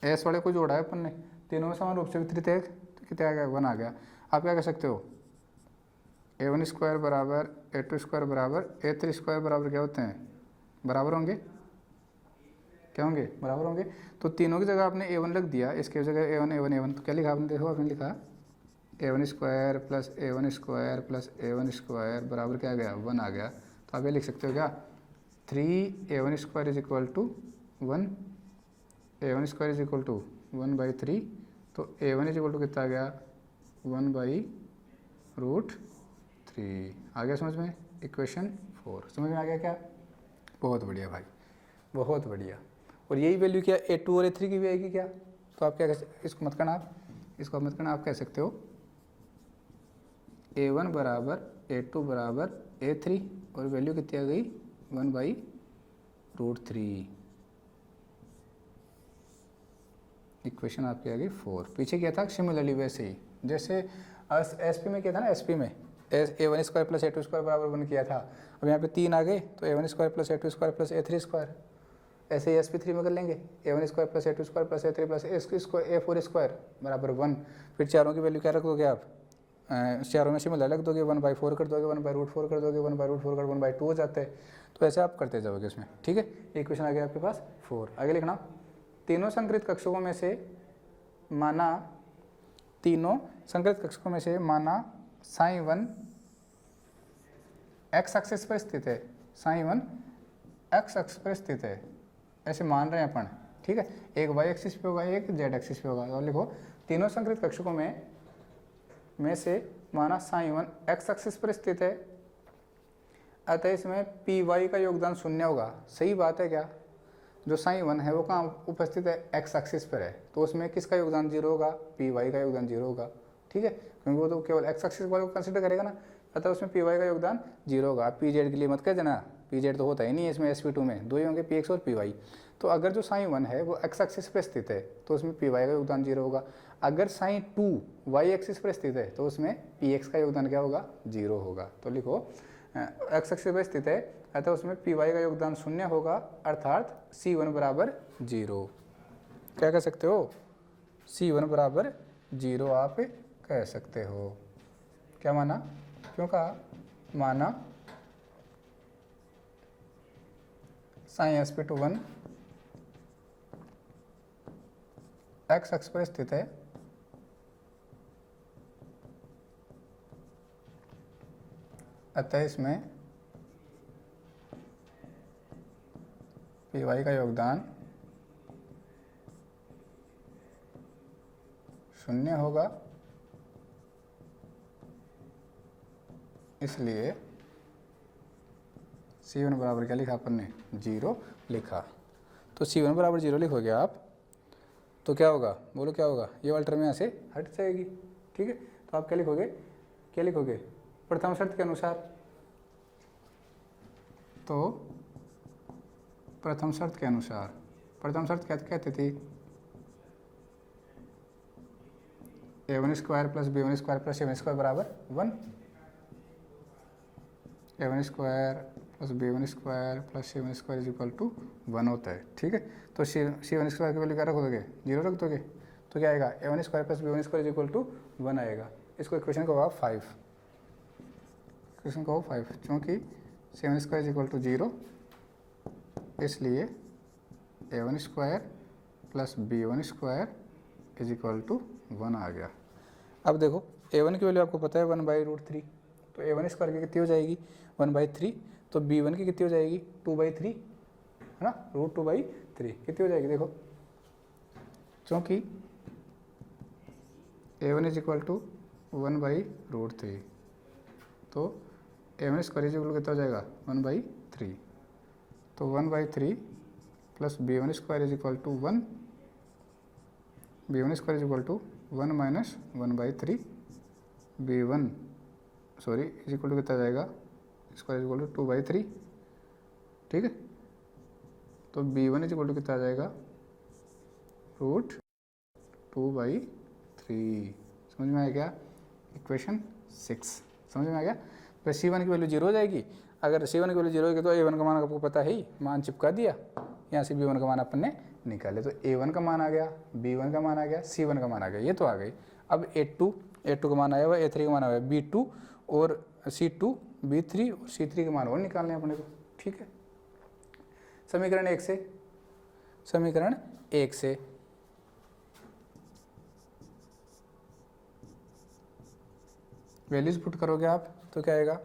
S वाले को जोड़ा है अपन ने, तीनों में समान रूप से वितरित है, तो कितना आ गया, 1 आ गया। आप क्या कह सकते हो, a1 स्क्वायर बराबर a2 स्क्वायर बराबर a3 स्क्वायर बराबर क्या होते हैं, बराबर होंगे, क्या होंगे, बराबर होंगे। तो तीनों की जगह आपने A1 रख दिया, इसके जगह A1 A1 A1, तो क्या लिखा आपने, देखो आपने लिखा A1 square plus A1 square plus A1 square बराबर क्या आ गया, 1 आ गया। तो आप ये लिख सकते हो क्या, 3A1 square is equal to 1, A1 square is equal to 1/3। तो A1 इज इक्वल टू कितना आ गया, 1/√3 आ गया समझ में। इक्वेशन 4 समझ में आ गया क्या, बहुत बढ़िया भाई, बहुत बढ़िया। और यही वैल्यू क्या A2 और A3 की भी आएगी क्या, तो आप क्या कह सकते, इसको मत करना आप, इसको मत करना, आप कह सकते हो A1 बराबर A2 बराबर A3 और वैल्यू कितनी आ गई, 1/√3। इक्वेशन आपकी आ गई 4। पीछे क्या था, सिमिलरली वैसे ही जैसे एसपी में क्या था ना, एसपी में A1 square plus A2 square बराबर 1 किया था। अब यहाँ पे 3 आ गए तो A1 square plus A2 square plus A3 square. ऐसे ही SP3 में कर लेंगे, A1 square plus A2 square plus A3 plus A4 square बराबर 1। फिर चारों की वैल्यू क्या रख दोगे आप, चारों में सिमिलर रख दोगे, 1/4 कर दोगे, 1/√4 कर दोगे, 1/√4 कर 1/2 हो जाते हैं। तो ऐसे आप करते जाओगे उसमें, ठीक है। ये क्वेश्चन आ गया आपके पास 4। आगे लिखना, तीनों संकृत कक्षकों में से माना साई 1 एक्स एक्सिस पर स्थित है, साई 1 एक्स एक्सिस पर स्थित है, ऐसे मान रहे हैं अपन, ठीक है। एक वाई एक्सिस पे होगा, एक जेड एक्सिस पे होगा। तो लिखो, तीनों संकृत कक्षकों में से माना साई 1 एक्स एक्सिस पर स्थित है, अतः इसमें पी वाई का योगदान 0 होगा। सही बात है क्या, जो साई 1 है वो कहाँ उपस्थित है, एक्स एक्सिस पर है, तो उसमें किसका योगदान 0 होगा, पी वाई का योगदान 0 होगा, ठीक है, क्योंकि वो तो केवल एक्स एक्सिस वाले को कंसिडर करेगा ना, अतः उसमें पी वाई का योगदान 0 होगा। पी जेड के लिए मत कह देना, पी जेड तो होता ही नहीं है इसमें, SP2 में 2 ही होंगे, पी एक्स और पी वाई। तो अगर जो साई 1 है वो एक्स एक्सिस पर स्थित है तो उसमें पी वाई का योगदान 0 होगा। अगर साई 2 वाई एक्सिस पर स्थित है तो उसमें पी एक्स का योगदान क्या होगा, 0 होगा। तो लिखो, एक्स एक्सिस पर स्थित है अतः उसमें पी वाई का योगदान 0 होगा, अर्थात C1 बराबर 0। क्या कह सकते हो, C1 बराबर 0 आप कह सकते हो। क्या माना, क्यों कहा, माना साइन SP2 एक्स एक्स पर स्थित है, अतः इसमें पी वाई का योगदान 0 होगा, इसलिए C1 बराबर क्या लिखा अपन ने, 0 लिखा। तो C1 बराबर 0 लिखोगे आप तो क्या होगा, बोलो क्या होगा, ये वाली टर्म यहाँ से हट जाएगी, ठीक है। तो आप क्या लिखोगे, क्या लिखोगे, प्रथम शर्त के अनुसार, तो प्रथम शर्त के अनुसार, प्रथम शर्त क्या कहती थी, A1 square plus B1 square plus C1 square बराबर 1, A1 square plus B1 square plus C1 square is equal to 1 होता है, ठीक है। तो C1 स्क्वायर की वैल्यू क्या रख दोगे, 0 रख दोगे, तो क्या आएगा, A1 square plus B1 square is equal to 1 आएगा। इसको इक्वेशन को होगा 5, इक्वेशन को 5, क्योंकि C1 square is equal to 0, इसलिए A1 square plus B1 square is equal to 1 आ गया। अब देखो A1 की वैल्यू आपको पता है 1/√3, तो A1 स्क्वायर की कितनी हो जाएगी 1/3, तो B1 की कितनी हो जाएगी 2/3, है ना, √2/3 कितनी हो जाएगी, देखो, क्योंकि A1 इज इक्वल टू 1/√3, तो A1 स्क्वायर इज इक्वल कितना हो जाएगा 1/3, तो 1/3 plus B1 square is equal to 1, B1 square is equal to 1 minus 1/3, B1 sorry is equal to कितना जाएगा, स्क्वायर इज इक्वल टू 2/3, ठीक है। तो B1 इज इक्वल टू कितना आ जाएगा, √2/3। समझ में आ गया, इक्वेशन 6 समझ में आ गया। तो C1 की वैल्यू 0 हो जाएगी, अगर C1 की वैल्यू 0 होगी तो A1 का मान आपको पता है ही, मान चिपका दिया, यहाँ से B1 का मान अपन ने निकाले, तो A1 का मान आ गया, B1 का मान आ गया, C1 का मान आ गया, ये तो आ गई। अब A2 का मान आया हुआ, A3 का मान आया हुआ, B2 और C2, B3 और C3 के मान और निकालने हैं अपने को, ठीक है। समीकरण 1 से समीकरण 1 से। वैल्यूज पुट करोगे आप तो क्या आएगा,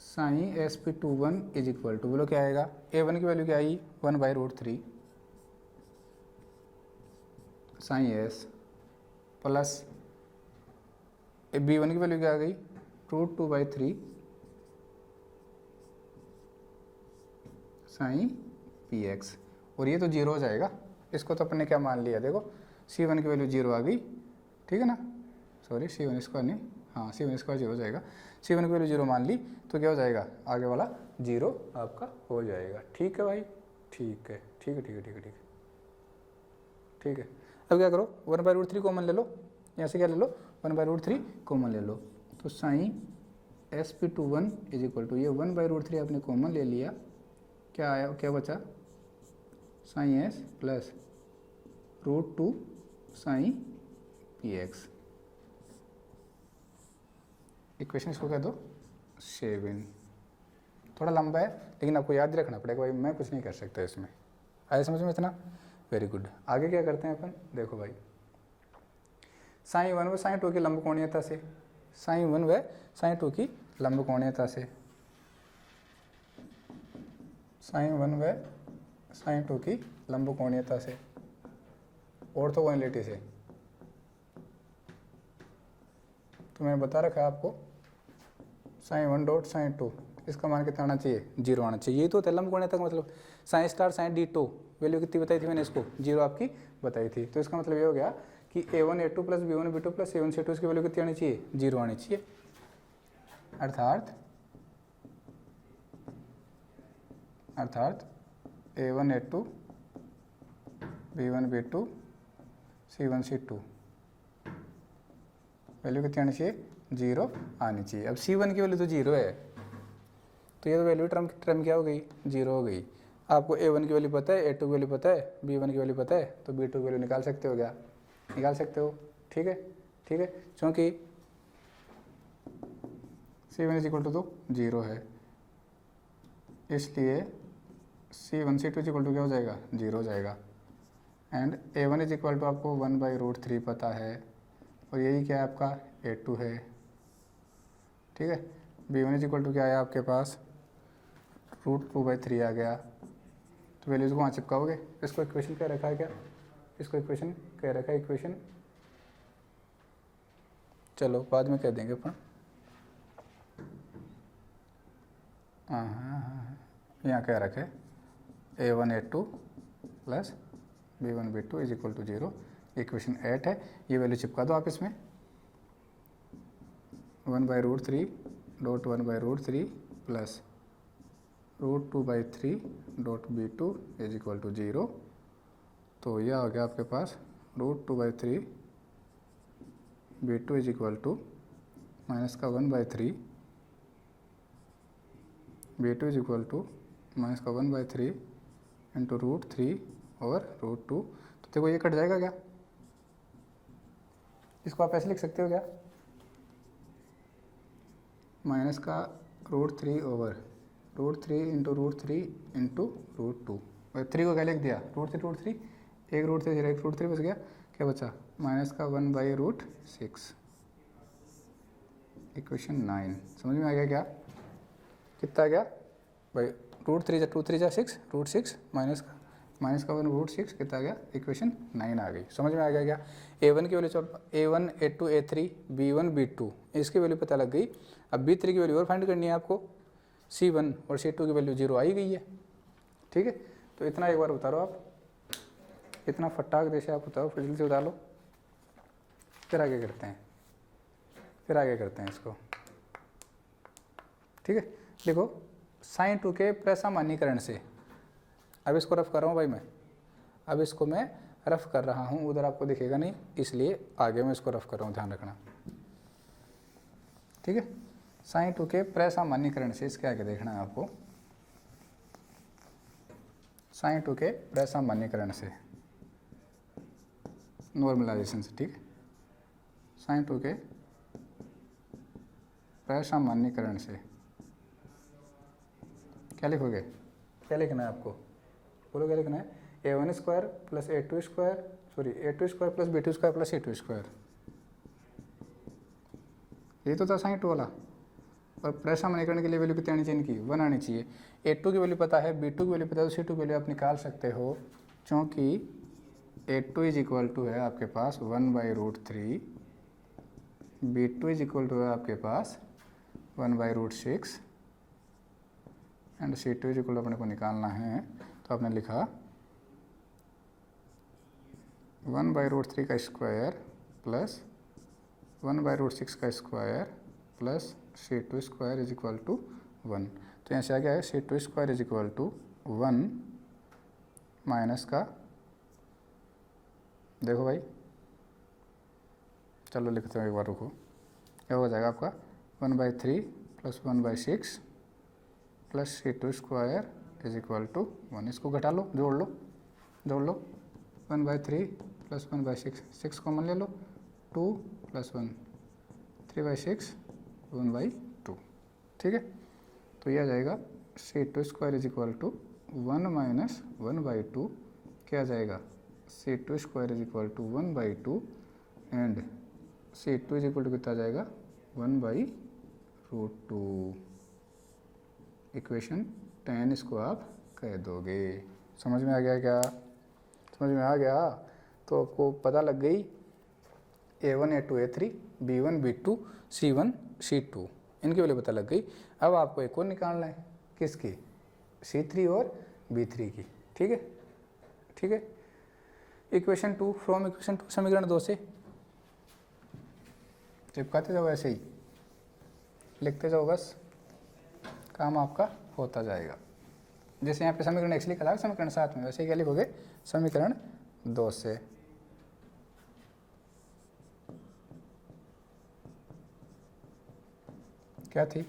sign sp21 is equal to, बोलो क्या आएगा, a1 की वैल्यू क्या आई 1/√3 साइन एस प्लस b1 की वैल्यू क्या आ गई √2/3 साइन px, और ये तो जीरो हो जाएगा। इसको तो अपन ने क्या मान लिया, देखो c1 की वैल्यू जीरो आ गई, ठीक है ना, सॉरी c1 स्क्वायर नहीं, हाँ c1 स्क्वायर जीरो हो जाएगा, c1 की वैल्यू जीरो मान ली तो क्या हो जाएगा, आगे वाला जीरो आपका हो जाएगा। ठीक है भाई, ठीक है ठीक है ठीक है ठीक है ठीक है ठीक है। अब क्या करो 1/√3 कॉमन ले लो, यहाँ से क्या ले लो 1/√3 कॉमन ले लो, तो sign sp21 is equal to, ये 1/√3 आपने कॉमन ले लिया, क्या आया, क्या बचा sine S plus √2 sine px। Equation इसको कह दो 7। थोड़ा लंबा है लेकिन आपको याद रखना पड़ेगा भाई, मैं कुछ नहीं कर सकता इसमें। आया समझ में इतना, वेरी गुड। आगे क्या करते हैं अपन, देखो भाई साइन 1 व साइन 2 की लंबकोणीयता से, साइन 1 व साइन 2 की लंबकोणीयता से, साइन 1 व साइन 2 की लंबकोणीयता से, ऑर्थोगोनैलिटी से। तो मैंने बता रखा है आपको साइन 1 डॉट साइन 2, इसका मान कितना आना चाहिए, जीरो आना चाहिए। ये तो होता है लंबकोणीयता का मतलब, sign star sign d2 value कितनी बताई थी मैंने इसको, जीरो आपकी बताई थी। तो इसका मतलब ये हो गया कि a1 a2 plus b1 b2 plus c1 c2 इसकी वैल्यू कितनी आनी चाहिए, जीरो आनी चाहिए। अर्थात a1 a2 b1 b2 c1 c2 value कितनी आनी चाहिए, जीरो आनी चाहिए। अब c1 की वैल्यू तो जीरो है, तो ये तो वैल्यू टर्म क्या हो गई, जीरो हो गई। आपको a1 की वैल्यू पता है, a2 की वैल्यू पता है, b1 की वैल्यू पता है, तो b2 की वैल्यू निकाल सकते हो, क्या निकाल सकते हो, ठीक है ठीक है, क्योंकि c1 इज इक्वल टू तो जीरो है, इसलिए c1 c2 is equal to क्या हो जाएगा, जीरो हो जाएगा। And a1 is equal to आपको 1/√3 पता है, और यही क्या है आपका a2 है, ठीक है। b1 इज इक्वल टू क्या आया आपके पास, √2/3 आ गया, तो वैल्यूज को वहाँ चिपकाओगे। इसको इक्वेशन कह रखा है क्या, इसको इक्वेशन कह रखा है, इक्वेशन चलो बाद में कह देंगे अपन, हाँ यहाँ कह रखे a1 a2 plus b1 b2 is equal to zero, equation 8 है। ये वैल्यू चिपका दो आप इसमें, 1/√3 dot 1/√3 plus √2/3 dot b2 is equal to zero. तो यह हो गया आपके पास √2/3 b2 is equal to minus का 1/3 b2 is equal to minus का 1/3 इंटू √3 और √2। तो देखो ये कट जाएगा क्या, इसको आप ऐसे लिख सकते हो क्या, माइनस का √3 ओवर √3 इंटू √3 इंटू √2, 3 को क्या लिख दिया, √3 एक √3 बच गया, क्या बचा माइनस का 1/√6, इक्वेशन 9। समझ में आ गया क्या, कितना आ गया भाई, √3 2 3 6 √6 माइनस का 1/√6 कितना आ गया, इक्वेशन 9 आ गई। समझ में आ गया क्या, a1 की value, a1 a2 a3 b1 b2 इसकी वैल्यू पता लग गई। अब b3 की वैल्यू और फाइंड करनी है आपको, c1 और c2 की वैल्यू जीरो आई गई है, ठीक है। तो इतना एक बार उतारो आप, इतना फटाक जैसे आप उतारो, फिर जल्दी से उतार लो, फिर आगे करते हैं इसको, ठीक है। देखो साइन 2 के प्रसामान्यीकरण से, अब इसको रफ कर रहा हूँ भाई मैं, अब इसको मैं रफ कर रहा हूँ, उधर आपको दिखेगा नहीं, इसलिए आगे मैं इसको रफ कर रहा हूँ, ध्यान रखना, ठीक है। साइन 2 के प्रसामान्यीकरण से, इसके आगे देखना है आपको, साइन 2 के प्रसामान्यीकरण से, नॉर्मलाइजेशन से, ठीक है। साइन 2 के प्रसामान्यीकरण से क्या लिखोगे, क्या लिखना है आपको, बोलो क्या लिखना है, A1 square plus A2 square, sorry A2 square plus B2 square plus C2 square, ये तो था साइन 2 वाला। और प्रेस समीकरण के लिए वैल्यू कितनी आनी चाहिए इनकी, 1 आनी चाहिए। A2 की वैल्यू पता है, B2 की वैल्यू पता है, तो C2 की वैल्यू आप निकाल सकते हो, क्योंकि A2 इज इक्वल टू है आपके पास 1/√3, B2 इज इक्वल टू है आपके पास 1/√6 and C2 is equal to अपने को निकालना है, तो आपने लिखा 1/√3 का स्क्वायर प्लस 1/√6 का square plus C2 square is equal to 1। तो यहाँ से आ गया है C2 square is equal to 1 minus का, देखो भाई, चलो लिखते हैं एक बार, रुको, क्या हो जाएगा आपका 1/3 plus 1/6 plus C2 square is equal to 1। इसको घटा लो, जोड़ लो 1/3 प्लस 1/6, 6 कॉमन ले लो, 2 प्लस 1 3/6 1/2, ठीक है। तो ये आ जाएगा C2 square is equal to 1 minus 1/2, क्या आ जाएगा C2 square is equal to 1/2 and C2 is equal to कितना आ जाएगा 1/√2। इक्वेशन 10 इसको आप कह दोगे। समझ में आ गया क्या, समझ में आ गया? तो आपको पता लग गई A1 A2 A3 B1 B2 C1 C2, इनकी वैल्यू पता लग गई। अब आपको एक और निकालना है, किसकी, C3 और B3 की, ठीक है, ठीक है। इक्वेशन 2 फ्रॉम इक्वेशन 2 समीकरण 2 से चिपकाते जाओ, ऐसे ही लिखते जाओ, बस काम आपका होता जाएगा। जैसे यहाँ पे समीकरण x लिखा था समीकरण 7 में, वैसे ही क्या लिखोगे समीकरण 2 से। क्या थी,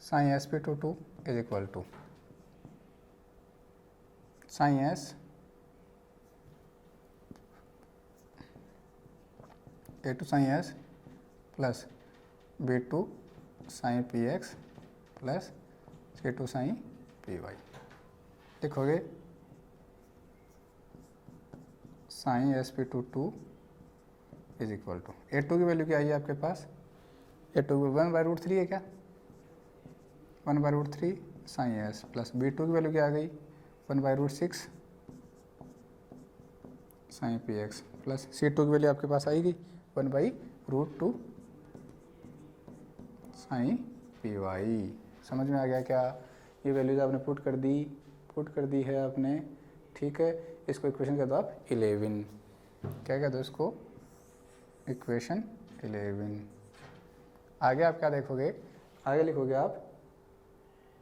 sine sp/2 is equal to sine s A2 sine s plus B2 sine px plus C2 sine py। लिखोगे sine sp/2 is equal to A2 की वैल्यू क्या आई है आपके पास, A2 1/√3 है क्या, 1/√3 साइन s प्लस B2 की वैल्यू क्या आ गई 1/√6 साइन px प्लस C2 की वैल्यू आपके पास आएगी 1/√2 साइन py। समझ में आ गया क्या? ये वैल्यूज आपने पुट कर दी है आपने, ठीक है। इसको इक्वेशन कर दो आप 11, क्या कह दो इसको, इक्वेशन 11। आगे आप क्या देखोगे, आगे लिखोगे आप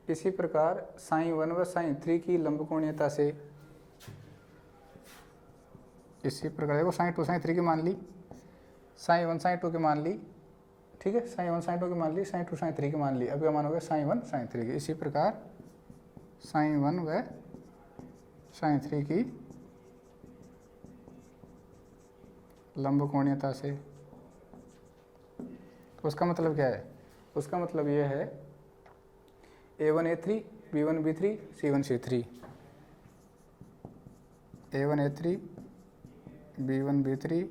इसी प्रकार साइन 1 व साइन 3 की लंबकोणीयता से, इसी प्रकार देखो साइन 2 साइन 3 की मान ली, साइन 1 साइन 2 की मान ली, ठीक है, साइन 1 साइन 2 की मान ली, साइन 2 साइन 3 की मान ली। अब क्या मानोगे साइन 1 साइन 3 की। इसी प्रकार साइन 1 व साइन 3 की लंबकोणीयता से, तो उसका मतलब क्या है, उसका मतलब ये है A1 A3 B1 B3 C1 C3, A1 A3 B1 B3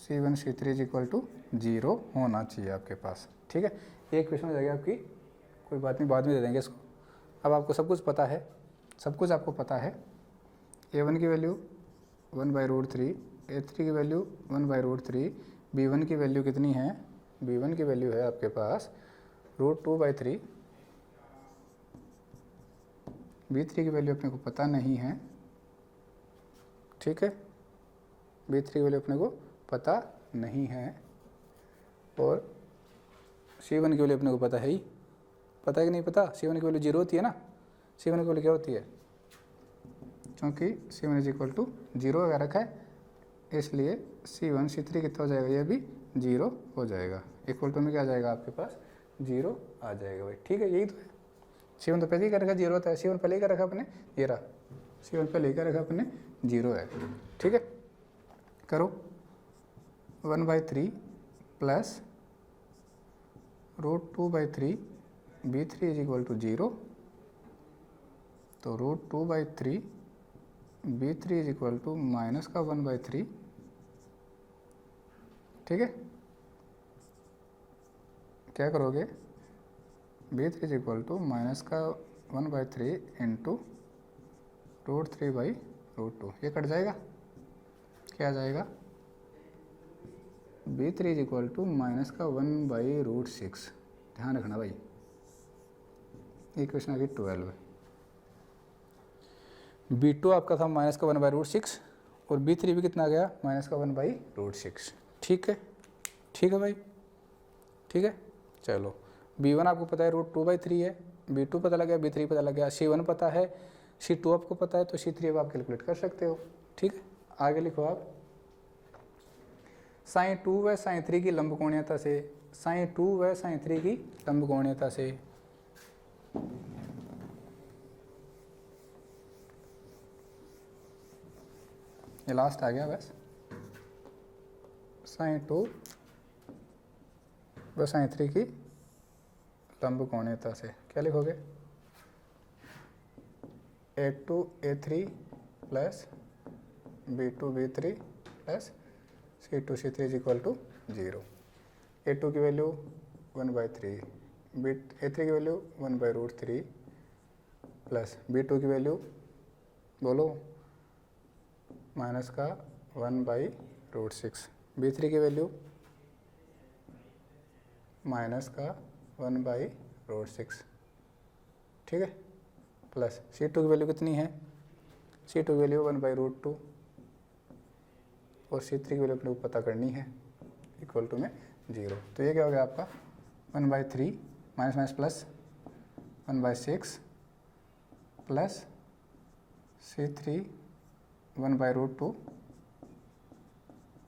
C1 C3 is equal to 0 होना चाहिए आपके पास, ठीक है। एक क्वेश्चन हो जाएगी आपकी, कोई बात नहीं, बाद में दे देंगे इसको। अब आपको सब कुछ पता है, सब कुछ आपको पता है। A1 की वैल्यू 1/√3, A3 की वैल्यू 1/√3, B1 की वैल्यू कितनी है, B1 की वैल्यू है आपके पास √2/3, B3 की वैल्यू अपने को पता नहीं है, ठीक है, B3 की वैल्यू अपने को पता नहीं है, और C1 की वैल्यू अपने को पता है ही, पता है कि नहीं पता, C1 की वैल्यू 0 होती है ना, C1 की वैल्यू क्या होती है, क्योंकि C1 इज इक्वल टू 0 अगर रखा है, इसलिए C1 C3 कितना हो जाएगा, ये भी 0 हो जाएगा। इक्वल टू में क्या आ जाएगा आपके पास 0 आ जाएगा भाई, ठीक है, यही तो है। C1 तो पहले ही क्या रखा 0 होता है, C1 पहले ही क्या रखा अपने, ये रहा, C1 पहले ही क्या रखा अपने 0 है, ठीक है। करो 1/3 plus √2/3 B3 is equal to 0 तो √2/3 B3 is equal to minus का 1/3, ठीक है। क्या करोगे, B3 is equal to minus का 1/3 इंटू √3/√2, ये कट जाएगा, क्या आ जाएगा, B3 is equal to minus का 1/√6। ध्यान रखना भाई, इक्वेशन आ गई 12। B2 आपका था माइनस का 1/√6 और B3 भी कितना आ गया, माइनस का 1/√6। ठीक है, ठीक है भाई, ठीक है। चलो B1 आपको पता है √2/3 है, B2 पता लग गया, B3 पता लग गया, C1 पता है, C2 आपको पता है, तो C3 अब आप कैलकुलेट कर सकते हो। ठीक है, आगे लिखो आप, sin 2 व sin 3 की लंबकोणीयता से, sin 2 व sin 3 की लंबकोणीयता से ये लास्ट आ गया बस, sin 2 व sin 3 की लंबकोणीयता से क्या लिखोगे, A2 A3 plus B2 B3 plus C2 C3 is equal to 0। A2 की वैल्यू 1/3, A3 की वैल्यू 1/√3 प्लस B2 की वैल्यू बोलो माइनस का 1/√6, B3 की वैल्यू माइनस का 1/√6, ठीक है, प्लस C2 की वैल्यू कितनी है, C2 की वैल्यू 1/√2 और C3 की वैल्यू अपने को पता करनी है, इक्वल टू में 0। तो ये क्या हो गया आपका 1/3 minus minus plus 1/6 plus C3 1/√2,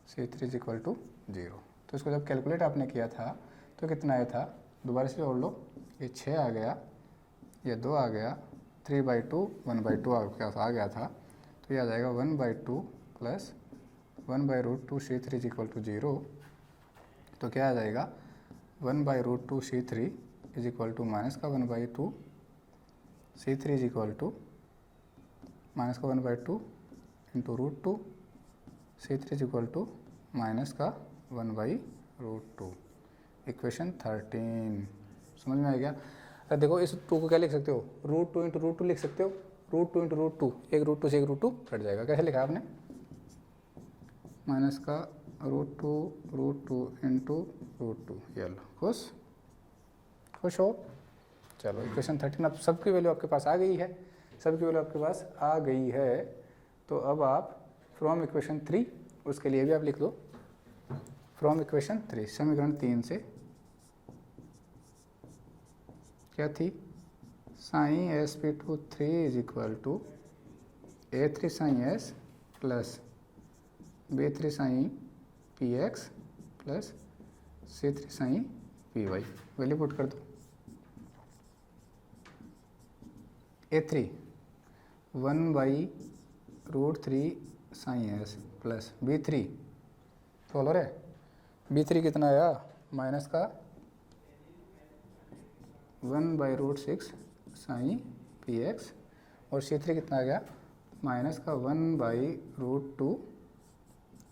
C3 is equal to 0। तो इसको जब कैलकुलेट आपने किया था तो कितना आया था, दोबारा से जोड़ लो, ये 6 आ गया, ये 2 आ गया, 3/2 1/2 आपके पास आ गया था, तो ये आ जाएगा 1/2 plus 1/√2 C3 is equal to 0। तो क्या आ जाएगा 1/√2 C3 is equal to minus का 1/2 C3 is equal to minus का 1/2 into √2 C3 is equal to minus का 1/√2। इक्वेशन 13 समझ में आ गया। अरे देखो इस 2 को क्या लिख सकते हो, √2 इंटू √2 लिख सकते हो, √2 इंटू √2, एक √2 से एक √2 कट जाएगा। कैसे लिखा आपने, माइनस का √2 इंटू √2, ये लो, खुश खुश हो। चलो इक्वेशन 13, अब सबकी वैल्यू आपके पास आ गई है, सबकी वैल्यू आपके पास आ गई है। तो अब आप फ्रॉम इक्वेशन 3, उसके लिए भी आप लिख दो, फ्रॉम इक्वेशन 3, समीकरण 3 से क्या थी, sine sp2 3 is equal to A3 sine s plus B3 sine px plus C3 sine py, value put कर दो। A3 1/√3 sign s plus B3 बोलो रे, B3 कितना आया, माइनस का 1/√6 साइन px और C3 कितना आ गया, माइनस का 1/√2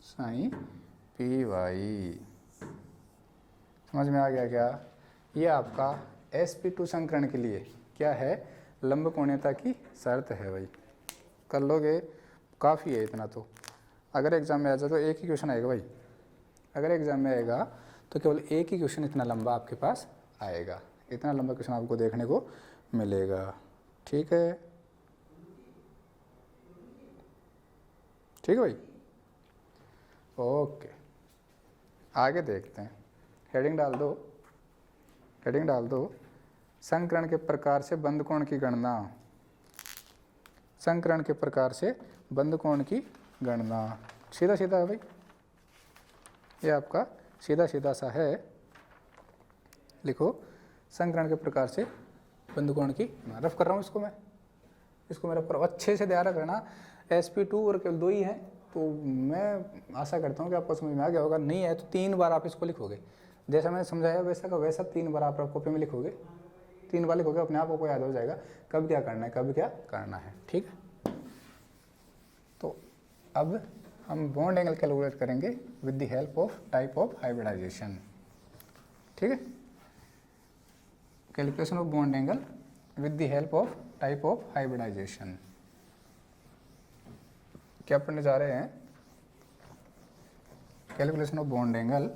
साइन py। समझ में आ गया क्या, ये आपका sp2 संकरण के लिए क्या है, लंबकोणीयता की शर्त है भाई। कर लोगे, काफ़ी है इतना तो। अगर एग्जाम में आ जाए तो एक ही क्वेश्चन आएगा भाई, अगर एग्जाम में आएगा तो केवल एक ही क्वेश्चन इतना लंबा आपके पास आएगा, इतना लंबा क्वेश्चन आपको देखने को मिलेगा। ठीक है, ठीक है भाई, ओके आगे देखते हैं। हेडिंग डाल दो, हेडिंग डाल दो, संकरण के प्रकार से बंद कोण की गणना, संकरण के प्रकार से बंद कोण की गणना। सीधा सीधा है भाई, ये आपका सीधा सीधा सा है। लिखो संकरण के प्रकार से बंद कोण की, रफ कर रहा हूँ इसको मैं, इसको मैं रफ कर रहा हूँ, अच्छे से ध्यान रखना। sp2 और केवल 2 ही हैं, तो मैं आशा करता हूँ कि आपको समझ में आ गया होगा। नहीं है तो 3 बार आप इसको लिखोगे, जैसा मैंने समझाया वैसा का वैसा 3 बार आप कॉपी में लिखोगे, 3 वाले हो गया, अपने आप आपको याद हो जाएगा कब क्या करना है, कब क्या करना है। ठीक है, तो अब हम बॉन्ड एंगल कैलकुलेट करेंगे with the help of type of hybridization. ठीक है, calculation of bond angle with the help of type of hybridization. क्या पढ़ने जा रहे हैं? Calculation of bond angle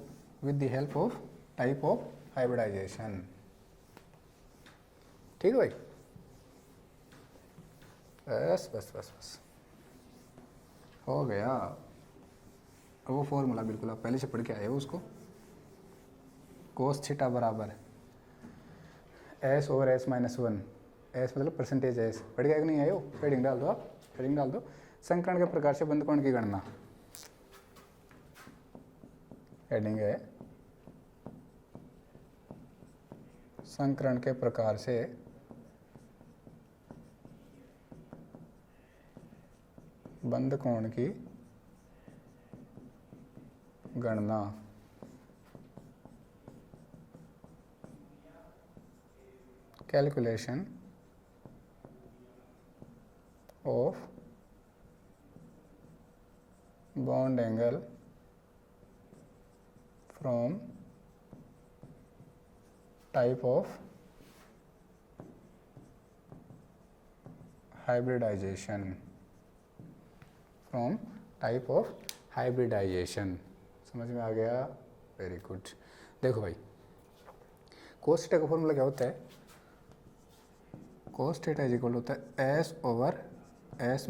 with the help of type of hybridization. ठीक है भाई, बस बस बस बस हो गया। वो फॉर्मूला बिल्कुल आप पहले से पढ़ के आए हो उसको, कोस थीटा बराबर S over S minus 1, S मतलब परसेंटेज एस, पढ़ के आए कि नहीं आए हो? हेडिंग डाल दो आप, हेडिंग डाल दो, संकरण के प्रकार से बंद कोण की गणना। हेडिंग है संकरण के प्रकार से बंद कोण की गणना। Calculation of bond angle from type of hybridization, from type of hybridization. समझ में आ गया? Very good. देखो भाई, कोस थीटा का फॉर्मूला क्या होता है? कोस थीटा इज इक्वल होता है एस ओवर एस